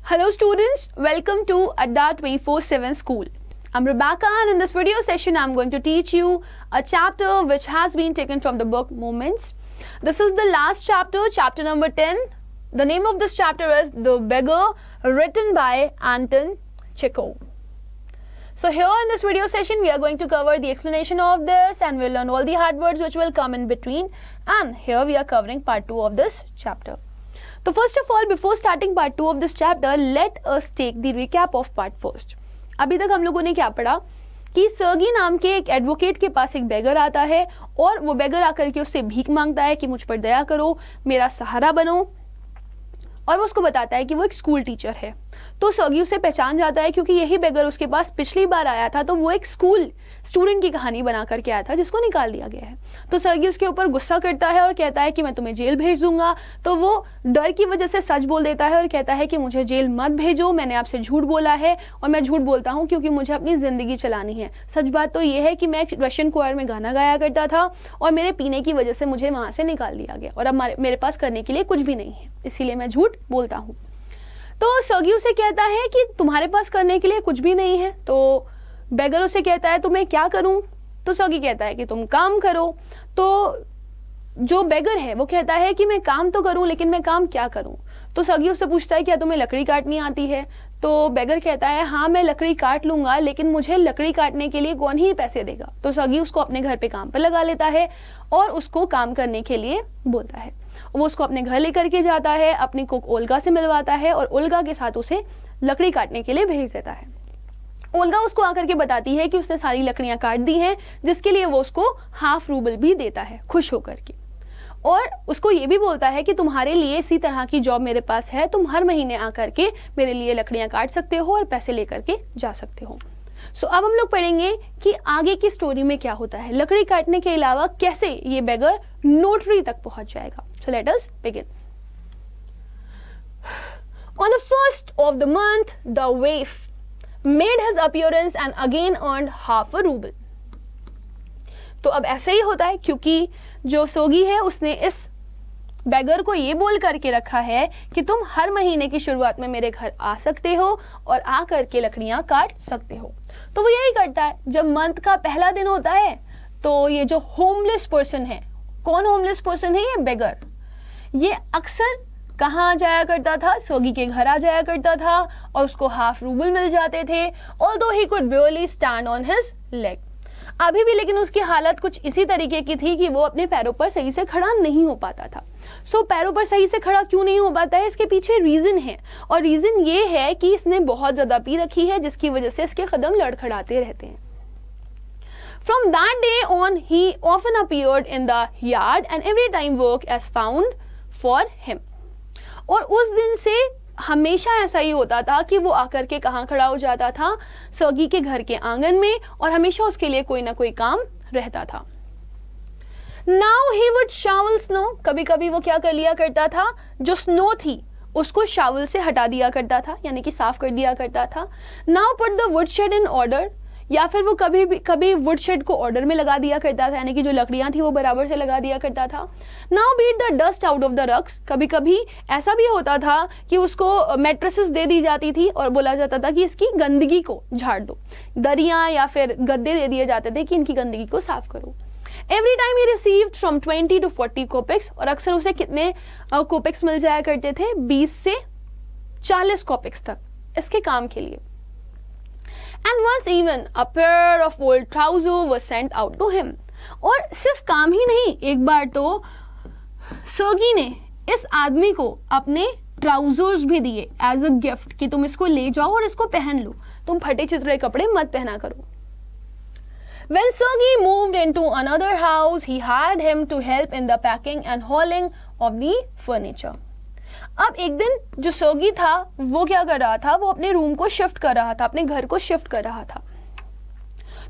Hello students, welcome to Adda 24/7 School. I'm Rebecca and in this video session I'm going to teach you a chapter which has been taken from the book Moments. This is the last chapter, chapter number 10. The name of this chapter is The Beggar, written by Anton Chekhov. So here in this video session we are going to cover the explanation of this and we'll learn all the hard words which will come in between, and here we are covering part 2 of this chapter. So first of all, before starting part 2 of this chapter, let us take the recap of part first. अभी तक हम लोगों ने क्या पढ़ा कि सर्गी नाम के एक एडवोकेट के पास एक बेगर आता है और वो बेगर आकर के उससे भीख मांगता है कि मुझ पर दया करो, मेरा सहारा बनो, और वो उसको बताता है कि वो एक स्कूल टीचर है. तो सर्गी उसे पहचान जाता है क्योंकि यही बेगर उसके पास पिछली बार आया था, तो वो एक स्कूल स्टूडेंट की कहानी बना करके आया था जिसको निकाल दिया गया है. तो सर्गी उसके ऊपर गुस्सा करता है और कहता है कि मैं तुम्हें जेल भेज दूंगा. तो वो डर की वजह से सच बोल देता है और कहता है कि मुझे जेल मत भेजो, मैंने आपसे झूठ बोला है और मैं झूठ बोलता हूँ क्योंकि मुझे अपनी ज़िंदगी चलानी है. सच बात तो ये है कि मैं रशियन क्वायर में गाना गाया करता था और मेरे पीने की वजह से मुझे वहाँ से निकाल दिया गया और अब मेरे पास करने के लिए कुछ भी नहीं है, इसीलिए मैं झूठ बोलता हूँ. तो सर्गी उसे कहता है कि तुम्हारे पास करने के लिए कुछ भी नहीं है. तो बेगर उसे कहता है तो मैं क्या करूं? तो सर्गी कहता है कि तुम काम करो. तो जो बेगर है वो कहता है कि मैं काम तो करूं लेकिन मैं काम क्या करूं? तो सर्गी उससे पूछता है क्या तुम्हें लकड़ी काटनी आती है? तो बेगर कहता है हाँ मैं लकड़ी काट लूंगा, लेकिन मुझे लकड़ी काटने के लिए कौन ही पैसे देगा? तो सर्गी उसको अपने घर पे काम पर लगा लेता है और उसको काम करने के लिए बोलता है. वो उसको अपने घर लेकर के जाता है, अपनी कुक ओल्गा से मिलवाता है और ओल्गा के साथ उसे लकड़ी काटने के लिए भेज देता है. ओल्गा उसको आकर के बताती है कि उसने सारी लकड़ियां काट दी हैं, जिसके लिए वो उसको ½ रूबल भी देता है खुश होकर के, और उसको ये भी बोलता है कि तुम्हारे लिए इसी तरह की जॉब मेरे पास है, तुम हर महीने आकर के मेरे लिए लकड़ियां काट सकते हो और पैसे लेकर के जा सकते हो. सो अब हम लोग पढ़ेंगे कि आगे की स्टोरी में क्या होता है, लकड़ी काटने के अलावा कैसे ये बेगर नोटरी तक पहुंच जाएगा. So let us begin. On the first of the month, the waif made his appearance and again earned ½ rouble. तो अब ऐसे ही होता है क्योंकि जो सोगी है उसने इस बेगर को ये बोल करके रखा है कि तुम हर महीने की शुरुआत में मेरे घर आ सकते हो और आ करके लकड़ियां काट सकते हो. तो वो यही करता है. जब मंथ का पहला दिन होता है तो ये जो होमलेस पर्सन है, कौन होमलेस पर्सन है? ये बेगर. ये अक्सर कहाँ जाया करता था? सोगी के घर आ जाया करता था और उसको ½ रूबल मिल जाते थे. Although he could barely stand on his leg. अभी भी लेकिन उसकी हालत कुछ इसी तरीके की थी कि वो अपने पैरों पर सही से खड़ा नहीं हो पाता था. सो पैरों पर सही से खड़ा क्यों नहीं हो पाता है? इसके पीछे रीज़न है, और रीज़न ये है कि इसने बहुत ज़्यादा पी रखी है, जिसकी वजह से इसके कदम लड़खड़ाते रहते हैं. From that day on, he often appeared in the yard and every time work as found for him. और उस दिन से हमेशा ऐसा ही होता था कि वो आकर के कहाँ खड़ा हो जाता था? सर्गी के घर के आंगन में, और हमेशा उसके लिए कोई ना कोई काम रहता था. Now he would shovel snow. कभी कभी वो क्या कर लिया करता था? जो स्नो थी उसको शावल से हटा दिया करता था, यानी कि साफ कर दिया करता था. Now put the woodshed in order. या फिर वो कभी वुडशेड को ऑर्डर में लगा दिया करता था, यानी कि जो लकड़ियां थी वो बराबर से लगा दिया करता था. Now beat the dust out of the rugs. कभी कभी ऐसा भी होता था कि उसको मैट्रेसेस दे दी जाती थी और बोला जाता था कि इसकी गंदगी को झाड़ दो. दरियां या फिर गद्दे दे दिए जाते थे कि इनकी गंदगी को साफ करो. Every time he received from 20 to 40 कोपेक्स. और अक्सर उसे कितने कोपेक्स मिल जाया करते थे? 20 से 40 कोपेक्स तक इसके काम के लिए. And once even a pair of old trousers was sent out to him. और सिर्फ काम ही नहीं, एक बार तो सर्गी ने इस आदमी को अपने ट्राउजर्स भी दिए एज अ गिफ्ट कि तुम इसको ले जाओ और इसको पहन लो, तुम फटे चिथड़े कपड़े मत पहना करो. When Sergei moved into another house, he hired him to help in the packing and hauling of the furniture. अब एक दिन जो सर्गी था वो क्या कर रहा था? वो अपने रूम को शिफ्ट कर रहा था, अपने घर को शिफ्ट कर रहा था.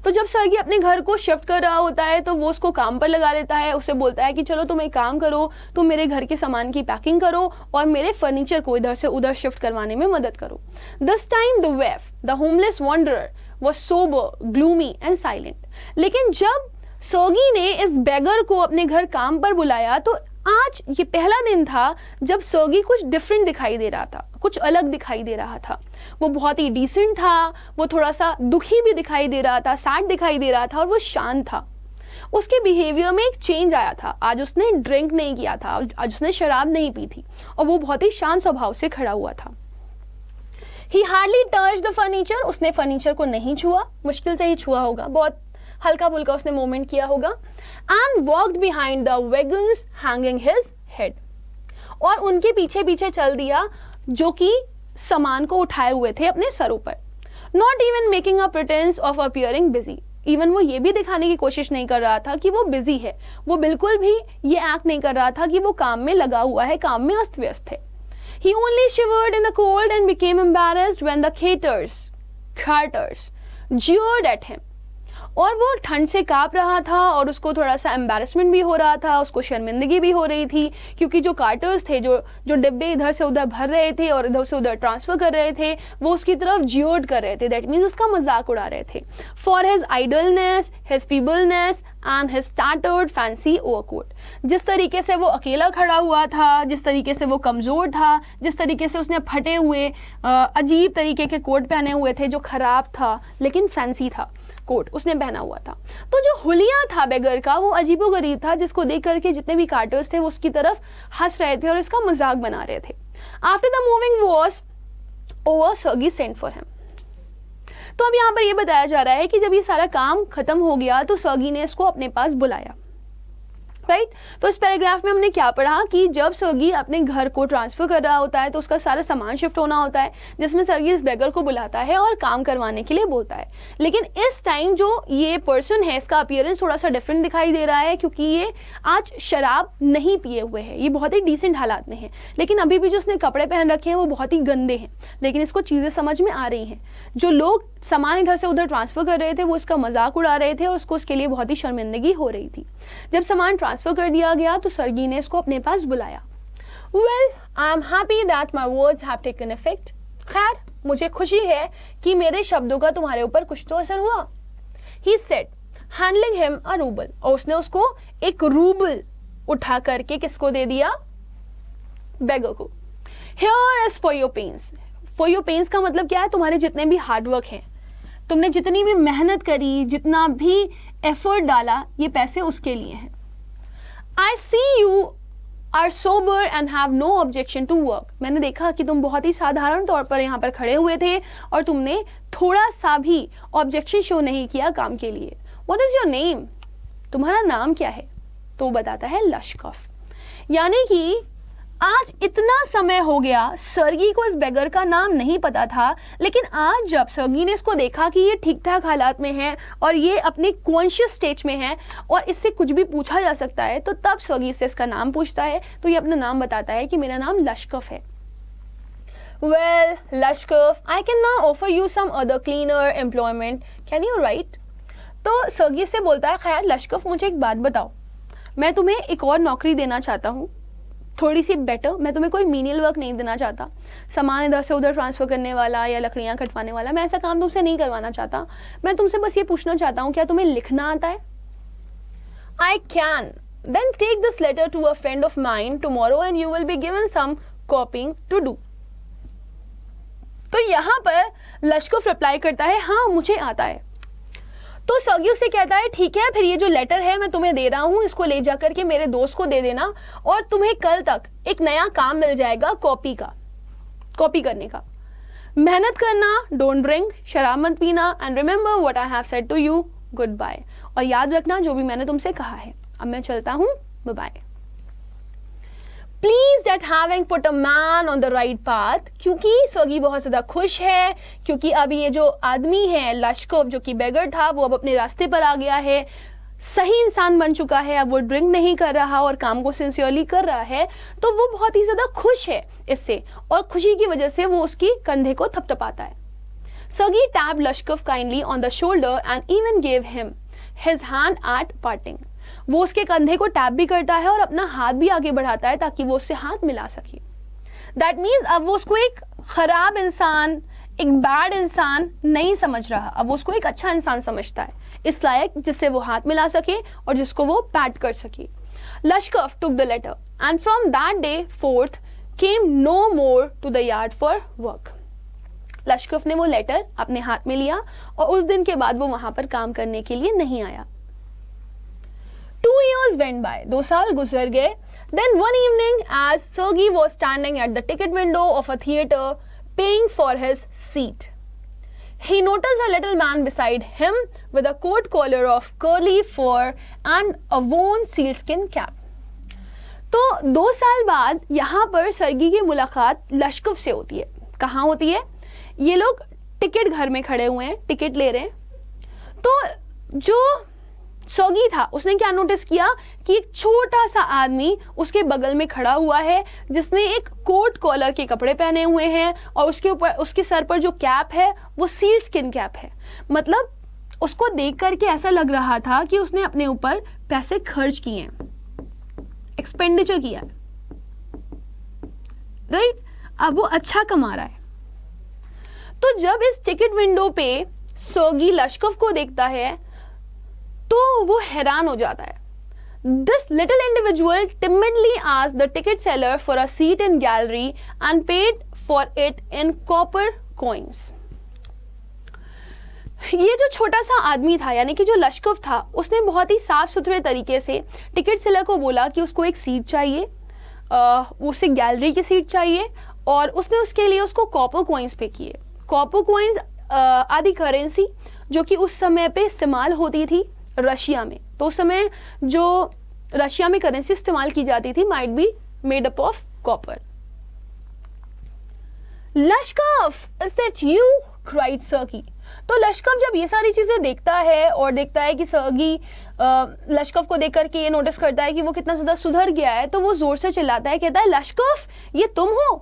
तो जब सर्गी अपने घर को शिफ्ट कर रहा होता है तो वो उसको काम पर लगा लेता है. उसे बोलता है कि चलो तुम एक काम करो, तुम मेरे घर के सामान की पैकिंग करो और मेरे फर्नीचर को इधर से उधर शिफ्ट करवाने में मदद करो. This time the वेफ, the homeless wanderer, was sober, gloomy and silent. लेकिन जब सर्गी ने इस बेगर को अपने घर काम पर बुलाया तो आज ये पहला दिन था जब सर्गी कुछ डिफरेंट दिखाई दे रहा था, कुछ अलग दिखाई दे रहा था। वो बहुत ही डिसेंट था, वो थोड़ा सा दुखी भी दिखाई दे रहा था, सैड दिखाई दे रहा था, और वो शांत था। उसके बिहेवियर में एक चेंज आया था। आज उसने ड्रिंक नहीं किया था, आज उसने शराब नहीं पी थी, और वो बहुत ही शांत स्वभाव से खड़ा हुआ था। He hardly touched the furniture, उसने फर्नीचर को नहीं छुआ, मुश्किल से ही छुआ होगा, बहुत हल्का फुल्का उसने मूवमेंट किया होगा। And walked behind the wagons hanging his head, और उनके पीछे पीछे चल दिया जो कि सामान को उठाए हुए थे अपने सरों पर। Not even making a pretense of appearing busy, even वो ये भी दिखाने की कोशिश नहीं कर रहा था कि वो बिजी है, वो बिल्कुल भी ये एक्ट नहीं कर रहा था कि वो काम में लगा हुआ है, काम में अस्त व्यस्त है। He only shivered in the cold and became embarrassed when the carters jeered at him, और वो ठंड से कांप रहा था और उसको थोड़ा सा एम्बैरेसमेंट भी हो रहा था, उसको शर्मिंदगी भी हो रही थी, क्योंकि जो कार्टर्स थे, जो डिब्बे इधर से उधर भर रहे थे और इधर से उधर ट्रांसफर कर रहे थे, वो उसकी तरफ जियोड कर रहे थे, दैट मीन्स उसका मजाक उड़ा रहे थे। For his idleness, his feebleness and his tattered fancy overcoat, जिस तरीके से वो अकेला खड़ा हुआ था, जिस तरीके से वो कमज़ोर था, जिस तरीके से उसने फटे हुए अजीब तरीके के कोट पहने हुए थे जो ख़राब था लेकिन फैंसी था, कोट उसने पहना हुआ था। तो जो हुलिया था बेगर का, वो अजीबोगरीब था, जिसको देख करके जितने भी कार्टर्स थे वो उसकी तरफ हंस रहे थे और इसका मजाक बना रहे थे। After the moving was over, Sergei sent for him. तो अब यहाँ पर ये बताया जा रहा है कि जब ये सारा काम खत्म हो गया तो सर्गी ने इसको अपने पास बुलाया, राइट। तो इस पैराग्राफ में हमने क्या पढ़ा कि जब सर्गी अपने घर को ट्रांसफर कर रहा होता है तो उसका सारा सामान शिफ्ट होना होता है, जिसमें सर्गी इस बेगर को बुलाता है और काम करवाने के लिए बोलता है। लेकिन इस टाइम जो ये पर्सन है, इसका अपीयरेंस थोड़ा सा डिफरेंट दिखाई दे रहा है, क्योंकि ये आज शराब नहीं पिए हुए है, ये बहुत ही डिसेंट हालात में है, लेकिन अभी भी जो उसने कपड़े पहन रखे हैं वो बहुत ही गंदे हैं। लेकिन इसको चीज़ें समझ में आ रही हैं। जो लोग सामान इधर से उधर ट्रांसफर कर रहे थे वो इसका मजाक उड़ा रहे थे और उसको उसके लिए बहुत ही शर्मिंदगी हो रही थी। जब सामान ट्रांसफर कर दिया गया तो सर्गी ने इसको अपने पास बुलाया। Well, I am happy that my words have taken effect. खैर, मुझे खुशी है कि मेरे शब्दों का तुम्हारे ऊपर कुछ तो असर हुआ। He said, handling him a rouble, और उसने उसको एक रूबल उठा करके किसको दे दिया? बेगर को। Here is for your pains. For your pains का मतलब क्या है? तुम्हारे जितने भी हार्डवर्क हैं, तुमने जितनी भी मेहनत करी, जितना भी एफर्ट डाला, ये पैसे उसके लिए हैं। I see you are sober and have no objection to work. मैंने देखा कि तुम बहुत ही साधारण तौर पर यहाँ पर खड़े हुए थे और तुमने थोड़ा सा भी ऑब्जेक्शन शो नहीं किया काम के लिए। What is your name? तुम्हारा नाम क्या है? तो बताता है लश्कफ। यानी कि आज इतना समय हो गया, सर्गी को इस बेगर का नाम नहीं पता था, लेकिन आज जब सर्गी ने इसको देखा कि ये ठीक ठाक हालात में है और ये अपने कॉन्शियस स्टेज में है और इससे कुछ भी पूछा जा सकता है, तो तब सर्गी से इसका नाम पूछता है। तो ये अपना नाम बताता है कि मेरा नाम लश्कफ है। Well Lushkoff, I can now offer you some other cleaner employment, can you write? तो सर्गी से बोलता है, खैर लश्कफ, मुझे एक बात बताओ, मैं तुम्हें एक और नौकरी देना चाहता हूँ, थोड़ी सी बेटर। मैं तुम्हें कोई मीनियल वर्क नहीं देना चाहता, सामान इधर से उधर ट्रांसफर करने वाला या लकड़ियाँ कटवाने वाला, मैं ऐसा काम तुमसे नहीं करवाना चाहता। मैं तुमसे बस ये पूछना चाहता हूँ, क्या तुम्हें लिखना आता है? I can, then take this letter to a friend of mine tomorrow and you will be given some copping to do. तो यहाँ पर लश्कफ रिप्लाई करता है, हाँ मुझे आता है। तो सर्गी उससे कहता है, ठीक है, फिर ये जो लेटर है मैं तुम्हें दे रहा हूँ, इसको ले जाकर के मेरे दोस्त को दे देना और तुम्हें कल तक एक नया काम मिल जाएगा कॉपी करने का। मेहनत करना, डोंट ड्रिंक, शराब मत पीना, and remember what I have said to you, goodbye, और याद रखना जो भी मैंने तुमसे कहा है। अब मैं चलता हूँ, bye bye. Please at having put a man on the right path, क्योंकि सर्गी बहुत ज़्यादा खुश है, क्योंकि अब ये जो आदमी है लश्कफ, जो कि बेगर था, वो अब अपने रास्ते पर आ गया है, सही इंसान बन चुका है। अब वो ड्रिंक नहीं कर रहा और काम को सिंसियरली कर रहा है, तो वो बहुत ही ज़्यादा खुश है इससे, और खुशी की वजह से वो उसकी कंधे को थपथपाता है। Sergei tapped Lushkoff kindly on the shoulder and even gave him his hand at parting. वो उसके कंधे को टैप भी करता है और अपना हाथ भी आगे बढ़ाता है ताकि वो उससे हाथ मिला सके। दैट मीन्स अब वो उसको एक खराब इंसान, एक बैड इंसान नहीं समझ रहा, अब वो उसको एक अच्छा इंसान समझता है, इस लायक जिससे वो हाथ मिला सके और जिसको वो पैट कर सके। Lushkoff took the letter and from that day forth came no more to the yard for work. लश्कफ ने वो लेटर अपने हाथ में लिया और उस दिन के बाद वो वहां पर काम करने के लिए नहीं आया. 2 years went by. 2 साल गुजर गए. Then one evening, as Sergei was standing at the ticket window of a theater, paying for his seat, he noticed a little man beside him with a coat collar of curly fur and a worn sealskin cap. तो 2 साल बाद यहाँ पर सर्गी की मुलाकात लश्कफ से होती है. कहाँ होती है? ये लोग टिकट घर में खड़े हुए हैं, टिकट ले रहे हैं. तो जो सोगी था उसने क्या नोटिस किया कि एक छोटा सा आदमी उसके बगल में खड़ा हुआ है जिसने एक कोट कॉलर के कपड़े पहने हुए हैं और उसके ऊपर उसके सर पर जो कैप है वो सील स्किन कैप है. मतलब उसको देख करके ऐसा लग रहा था कि उसने अपने ऊपर पैसे खर्च किए हैं, एक्सपेंडिचर किया है, राइट. अब वो अच्छा कमा रहा है. तो जब इस टिकट विंडो पे सोगी लश्कफ को देखता है तो वो हैरान हो जाता है. This little individual timidly asked the ticket seller for a seat in gallery and paid for it in copper coins. ये जो छोटा सा आदमी था यानी कि जो लश्कफ था उसने बहुत ही साफ सुथरे तरीके से टिकट सेलर को बोला कि उसको एक सीट चाहिए, उसे गैलरी की सीट चाहिए और उसने उसके लिए उसको कॉपर कॉइन्स पे किए. कॉपर कॉइन्स आदि करेंसी जो कि उस समय पे इस्तेमाल होती थी रशिया में. तो उस समय जो रशिया में करेंसी इस्तेमाल की जाती थी might be made up of copper. Lushkoff, is that you? Cried Sergei. तो लश्कफ जब ये सारी चीजें देखता है और देखता है कि सर्गी लश्कफ को देख करके ये नोटिस करता है कि वो कितना ज्यादा सुधर गया है, तो वो जोर से चिल्लाता है, कहता है लश्कफ ये तुम हो.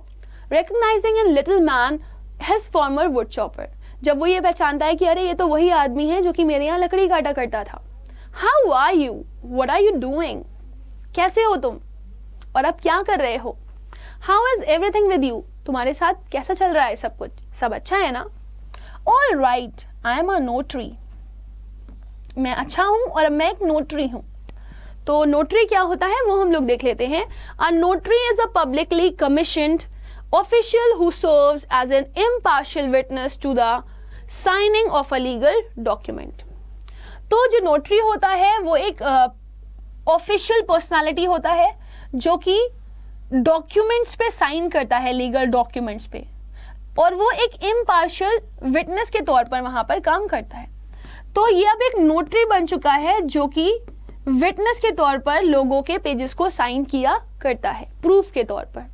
Recognising in little man his farmer would chopper. जब वो ये पहचानता है कि अरे ये तो वही आदमी है जो कि मेरे यहाँ लकड़ी काटा करता था. How are you? What are you doing? कैसे हो तुम और अब क्या कर रहे हो? How is everything with you? तुम्हारे साथ कैसा चल रहा है सब कुछ? सब अच्छा है ना? All right, I am a notary. मैं अच्छा हूं और मैं एक नोटरी हूं. तो नोटरी क्या होता है वो हम लोग देख लेते हैं. A notary is a publicly commissioned official who serves as an impartial witness to the signing of a legal document. तो जो नोटरी होता है वो एक ऑफिशियल पर्सनालिटी होता है जो कि डॉक्यूमेंट्स पे साइन करता है, लीगल डॉक्यूमेंट्स पे, और वो एक इम्पार्शियल विटनेस के तौर पर वहां पर काम करता है. तो ये अब एक नोटरी बन चुका है जो कि विटनेस के तौर पर लोगों के पेजेस को साइन किया करता है प्रूफ के तौर पर.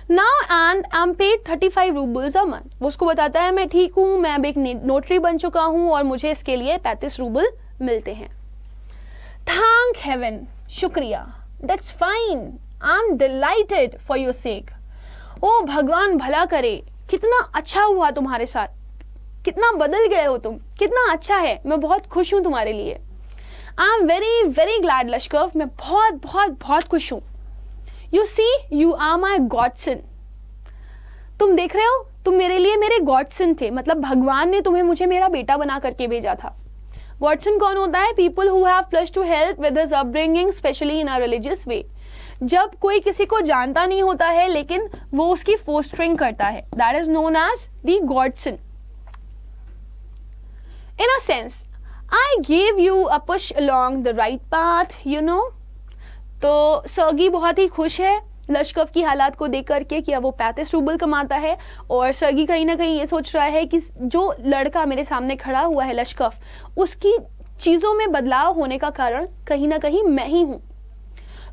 Now and I'm paid 35 rubles a month. वो उसको बताता है मैं ठीक हूँ, मैं अब एक नोटरी बन चुका हूँ और मुझे इसके लिए 35 रूबल मिलते हैं. Thank heaven, शुक्रिया. That's fine. I'm delighted for your sake. ओ भगवान भला करे, कितना अच्छा हुआ तुम्हारे साथ, कितना बदल गए हो तुम, कितना अच्छा है, मैं बहुत खुश हूँ तुम्हारे लिए. I'm very very glad लश्कफ, मैं बहुत बहुत बहुत खुश हूँ. You see, you are my godson. तुम देख रहे हो, तुम मेरे लिए मेरे गॉडसन थे. मतलब भगवान ने तुम्हें मुझे मेरा बेटा बना करके भेजा था. गॉडसन कौन होता है? People who have pledged to help with his upbringing specially in a religious way. जब कोई किसी को जानता नहीं होता है लेकिन वो उसकी फोस्टरिंग करता है, that is known as the godson. In a sense I give you a push along the right path, you know. तो सर्गी बहुत ही खुश है लश्कफ की हालात को देख करके कि अब वो 35 रूबल कमाता है, और सर्गी कहीं ना कहीं ये सोच रहा है कि जो लड़का मेरे सामने खड़ा हुआ है लश्कफ, उसकी चीज़ों में बदलाव होने का कारण कहीं ना कहीं मैं ही हूँ.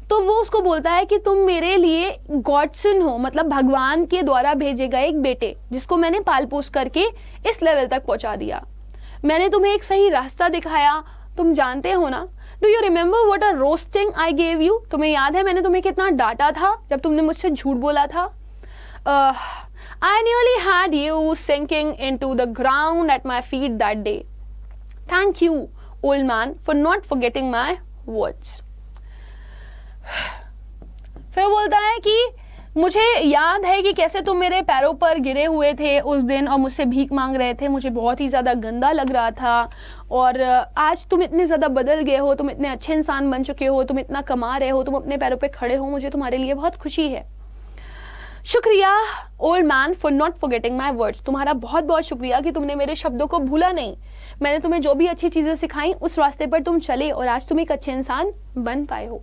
तो वो उसको बोलता है कि तुम मेरे लिए गॉडसन हो, मतलब भगवान के द्वारा भेजे गए एक बेटे जिसको मैंने पाल पोस करके इस लेवल तक पहुँचा दिया. मैंने तुम्हें एक सही रास्ता दिखाया, तुम जानते हो ना. Do you remember what a roasting I gave you? तुम्हें याद है मैंने तुम्हें कितना डांटा था जब तुमने मुझसे झूठ बोला था. I nearly had you sinking into the ground at my feet that day. Thank you, old man, for not forgetting my words. फिर बोलता है कि मुझे याद है कि कैसे तुम मेरे पैरों पर गिरे हुए थे उस दिन और मुझसे भीख मांग रहे थे, मुझे बहुत ही ज़्यादा गंदा लग रहा था। और आज तुम इतने ज़्यादा बदल गए हो, तुम इतने अच्छे इंसान बन चुके हो, तुम इतना कमा रहे हो, तुम अपने पैरों पे खड़े हो, मुझे तुम्हारे लिए बहुत खुशी है। शुक्रिया old man for not forgetting my words, तुम्हारा बहुत बहुत शुक्रिया कि तुमने मेरे शब्दों को भूला नहीं। मैंने तुम्हें जो भी अच्छी चीज़ें सिखाई उस रास्ते पर तुम चले और आज तुम एक अच्छे इंसान बन पाए हो।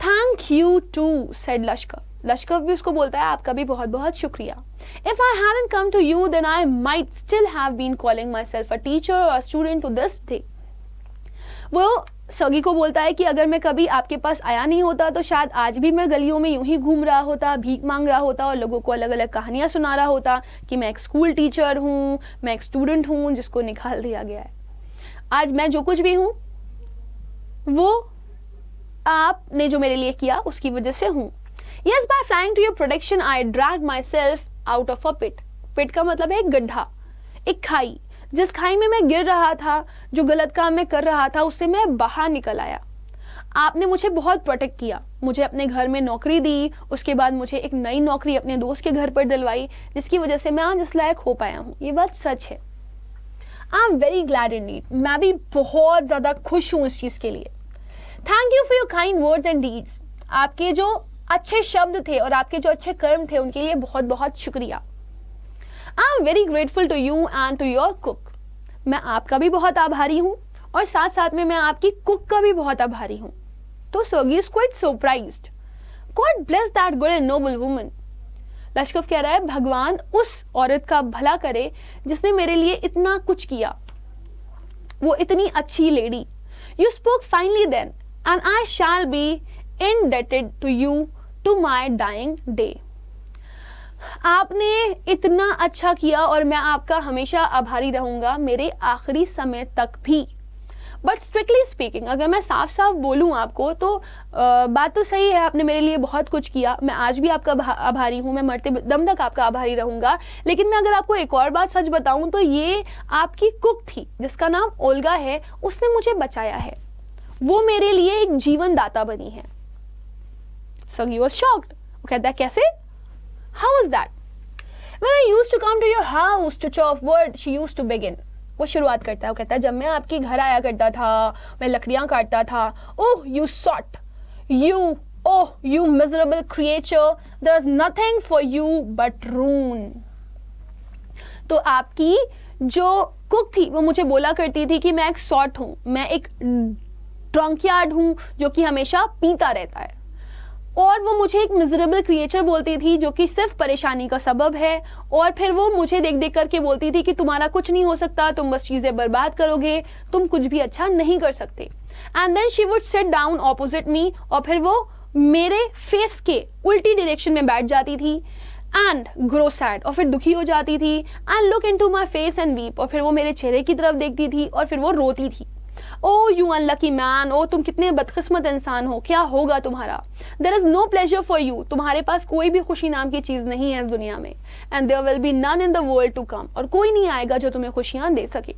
थैंक यू टू सेड लश्कर, लश्कर भी उसको बोलता है आपका भी बहुत बहुत शुक्रिया। If I hadn't come to you then I might still have been calling my self a teacher or a student to this day. वो सगी को बोलता है कि अगर मैं कभी आपके पास आया नहीं होता तो शायद आज भी मैं गलियों में यूं ही घूम रहा होता, भीख मांग रहा होता और लोगों को अलग अलग कहानियां सुना रहा होता कि मैं एक स्कूल टीचर हूँ, मैं एक स्टूडेंट हूँ जिसको निकाल दिया गया है। आज मैं जो कुछ भी हूँ वो आपने जो मेरे लिए किया उसकी वजह से हूँ। Yes, by flying to your protection, I dragged myself out of a pit. पिट का मतलब है एक गड्ढा, एक खाई। जिस खाई में मैं गिर रहा था, जो गलत काम मैं कर रहा था, उससे मैं बाहर निकल आया। आपने मुझे बहुत प्रोटेक्ट किया, मुझे अपने घर में नौकरी दी, उसके बाद मुझे एक नई नौकरी अपने दोस्त के घर पर दिलवाई, जिसकी वजह से मैं आज इस लायक हो पाया हूँ। ये बात सच है। आई एम वेरी ग्लैड इंडीड, मैं भी बहुत ज़्यादा खुश हूँ इस चीज़ के लिए। Thank you for your kind words and deeds, आपके जो अच्छे शब्द थे और आपके जो अच्छे कर्म थे उनके लिए बहुत बहुत शुक्रिया। I am very grateful to you and to your cook, मैं आपका भी बहुत आभारी हूँ और साथ साथ में मैं आपकी कुक का भी बहुत आभारी हूँ। तो सोगी is quite surprised. God bless that good and noble woman, लश्कर कह रहा है भगवान उस औरत का भला करे जिसने मेरे लिए इतना कुछ किया, वो इतनी अच्छी lady. You spoke finally then and I shall be indebted to you to my dying day. आपने इतना अच्छा किया और मैं आपका हमेशा आभारी रहूंगा मेरे आखिरी समय तक भी। बट स्ट्रिक्टली स्पीकिंग, अगर मैं साफ साफ बोलूँ आपको तो बात तो सही है, आपने मेरे लिए बहुत कुछ किया, मैं आज भी आपका आभारी हूँ, मैं मरते दम तक आपका आभारी रहूंगा। लेकिन मैं अगर आपको एक और बात सच बताऊँ तो ये आपकी कुक थी जिसका नाम ओल्गा है, उसने मुझे बचाया है, वो मेरे लिए एक जीवन दाता बनी है। Sagi was shocked. वो कहता है कैसे? How was that? When I used to come to your house to chop wood, she used to begin. वो शुरुआत करता है, वो कहता है जब मैं आपके घर आया करता था, मैं लकड़ियाँ काटता था। Oh, you sot! You miserable creature! There is nothing for you but ruin. तो आपकी जो कुक थी वो मुझे बोला करती थी कि मैं एक सॉट हूँ, मैं एक ड्रंकयार्ड हूँ जो कि हमेशा पीता रहता है, और वो मुझे एक मिजरेबल क्रिएचर बोलती थी जो कि सिर्फ परेशानी का सबब है। और फिर वो मुझे देख देख करके बोलती थी कि तुम्हारा कुछ नहीं हो सकता, तुम बस चीज़ें बर्बाद करोगे, तुम कुछ भी अच्छा नहीं कर सकते। And then she would sit down opposite me, और फिर वो मेरे फेस के उल्टी डायरेक्शन में बैठ जाती थी एंड ग्रो सैड, और फिर दुखी हो जाती थी, and look into my face and weep, और फिर वो मेरे चेहरे की तरफ देखती थी और फिर वो रोती थी। ओ यू अनलकी मैन, ओ तुम कितने बदकिस्मत इंसान हो, क्या होगा तुम्हारा। There is no pleasure for you, तुम्हारे पास कोई भी खुशी नाम की चीज नहीं है इस दुनिया में। And there will be none in the world to come, और कोई नहीं आएगा जो तुम्हें खुशियां दे सके।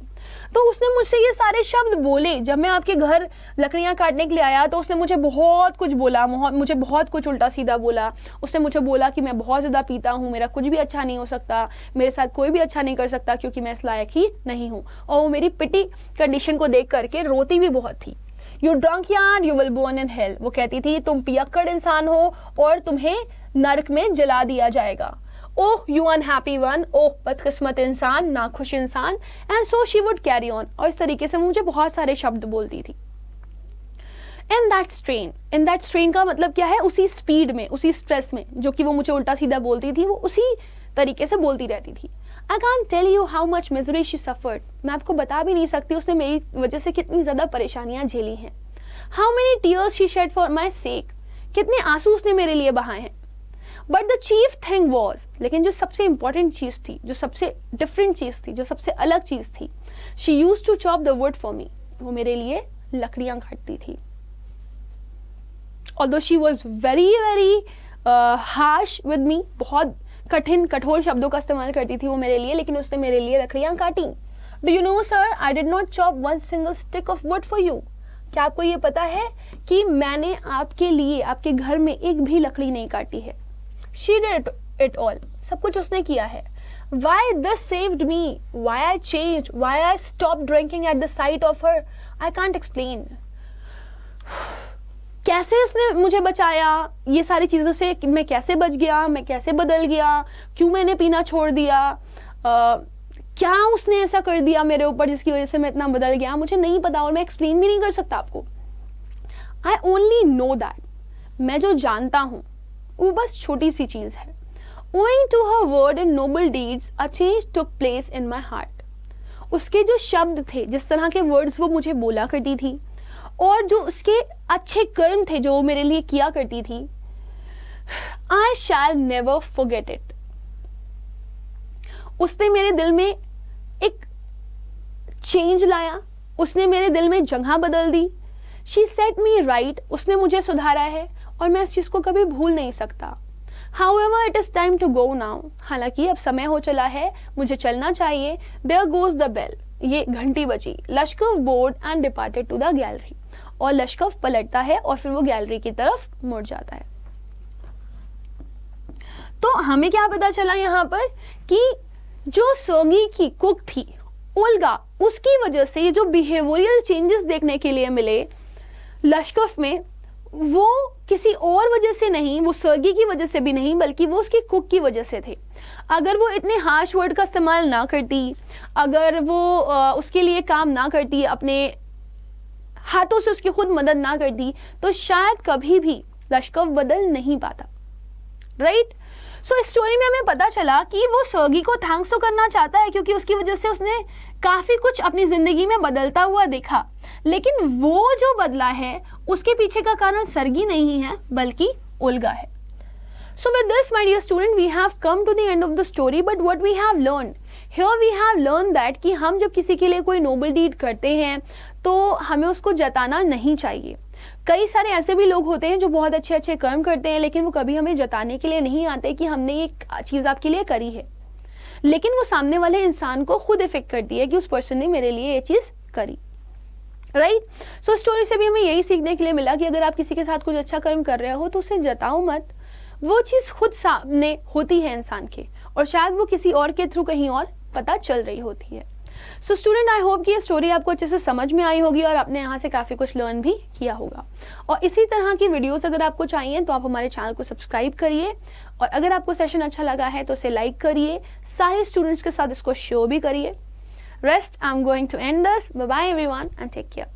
तो उसने मुझसे ये सारे शब्द बोले। जब मैं आपके घर लकड़ियां काटने के लिए आया तो उसने मुझे बहुत कुछ बोला, मुझे बहुत कुछ उल्टा सीधा बोला। उसने मुझे बोला कि मैं बहुत ज़्यादा पीता हूँ, मेरा कुछ भी अच्छा नहीं हो सकता, मेरे साथ कोई भी अच्छा नहीं कर सकता क्योंकि मैं इस लायक ही नहीं हूँ। और वो मेरी पिटी कंडीशन को देख करके रोती भी बहुत थी। You drunk yard, you will burn in hell, वो कहती थी तुम पियक्कड़ इंसान हो और तुम्हें नरक में जला दिया जाएगा। ओह यू अनहैप्पी वन, ओह बदकिस्मत इंसान, नाखुश इंसान। And so she would carry on, और इस तरीके से मुझे बहुत सारे शब्द बोलती थी। इन दैट स्ट्रेन का मतलब क्या है, उसी स्पीड में, उसी स्ट्रेस में जो कि वो मुझे उल्टा सीधा बोलती थी, वो उसी तरीके से बोलती रहती थी। I can tell you how much misery she suffered, मैं आपको बता भी नहीं सकती उसने मेरी वजह से कितनी ज़्यादा परेशानियां झेली हैं। How many tears she shed for my sake, कितने आंसू उसने मेरे लिए बहाए हैं। But the chief thing was, लेकिन जो सबसे इंपॉर्टेंट चीज़ थी, जो सबसे डिफरेंट चीज़ थी, जो सबसे अलग चीज़ थी, she use to chop the wood for me, वो मेरे लिए लकड़ियां काटती थी। Although she was very very harsh with me, बहुत कठिन कठोर शब्दों का इस्तेमाल करती थी वो मेरे लिए, लेकिन उसने मेरे लिए लकड़ियां काटी। Do you know sir, I did not chop one single stick of would for you, क्या आपको ये पता है कि मैंने आपके लिए आपके घर में एक भी लकड़ी नहीं काटी है। शी डिड इट ऑल, सब कुछ उसने किया है. Why this saved me? Why I changed? Why I stopped drinking at the sight of her? I can't explain. कैसे उसने मुझे बचाया, ये सारी चीज़ों से मैं कैसे बच गया, मैं कैसे बदल गया, क्यों मैंने पीना छोड़ दिया, क्या उसने ऐसा कर दिया मेरे ऊपर जिसकी वजह से मैं इतना बदल गया, मुझे नहीं पता और मैं एक्सप्लेन भी नहीं कर सकता आपको. आई ओनली नो दैट, मैं जो जानता हूँ वो बस छोटी सी चीज़ है. Owing to her word and noble deeds, a change took place in my heart. उसके जो शब्द थे, जिस तरह के वर्ड्स वो मुझे बोला करती थी और जो उसके अच्छे कर्म थे जो वो मेरे लिए किया करती थी, I shall never forget it. उसने मेरे दिल में एक चेंज लाया, उसने मेरे दिल में जगह बदल दी. She set me right, उसने मुझे सुधारा है और मैं इस चीज़ को कभी भूल नहीं सकता. However, it is time to go now. हालांकि अब समय हो चला है, मुझे चलना चाहिए. There goes the bell. ये घंटी बजी. Lashkov bowed and departed to the gallery. और लश्कव पलटता है और फिर वो गैलरी की तरफ मुड़ जाता है. तो हमें क्या पता चला यहाँ पर कि जो सर्गी की कुक थी ओल्गा, उसकी वजह से ये जो बिहेवियरल चेंजेस देखने के लिए मिले लश्कव में, वो किसी और वजह से नहीं, वो सर्गी की वजह से भी नहीं, बल्कि वो उसकी कुक की वजह से थे. अगर वो इतने हार्श वर्ड का इस्तेमाल ना करती, अगर वो उसके लिए काम ना करती, अपने हाथों से उसकी खुद मदद ना करती, तो शायद कभी भी लश्कव बदल नहीं पाता. राइट? सो इस स्टोरी में हमें पता चला कि वो सर्गी को थैंक्स तो करना चाहता है क्योंकि उसकी वजह से उसने काफ़ी कुछ अपनी ज़िंदगी में बदलता हुआ देखा, लेकिन वो जो बदला है उसके पीछे का कारण सर्गी नहीं है बल्कि ओल्गा है. So with this, my dear student, we have come to the end of the story. But what we have learned here, we have learned that कि हम जब किसी के लिए कोई नोबल डीड करते हैं तो हमें उसको जताना नहीं चाहिए. कई सारे ऐसे भी लोग होते हैं जो बहुत अच्छे अच्छे कर्म करते हैं, लेकिन वो कभी हमें जताने के लिए नहीं आते कि हमने ये चीज़ आपके लिए करी है, लेकिन वो सामने वाले इंसान को खुद इफेक्ट करती है कि उस पर्सन ने मेरे लिए ये चीज़ करी. राइट? सो स्टोरी से भी हमें यही सीखने के लिए मिला कि अगर आप किसी के साथ कुछ अच्छा कर्म कर रहे हो तो उसे जताओ मत. वो चीज़ खुद सामने होती है इंसान के, और शायद वो किसी और के थ्रू कहीं और पता चल रही होती है. सो स्टूडेंट, आई होप कि ये स्टोरी आपको अच्छे से समझ में आई होगी और आपने यहाँ से काफ़ी कुछ लर्न भी किया होगा. और इसी तरह की वीडियोस अगर आपको चाहिए तो आप हमारे चैनल को सब्सक्राइब करिए, और अगर आपको सेशन अच्छा लगा है तो उसे लाइक करिए, सारे स्टूडेंट्स के साथ इसको शेयर भी करिए. Rest, I'm going to end this. Bye bye everyone and take care.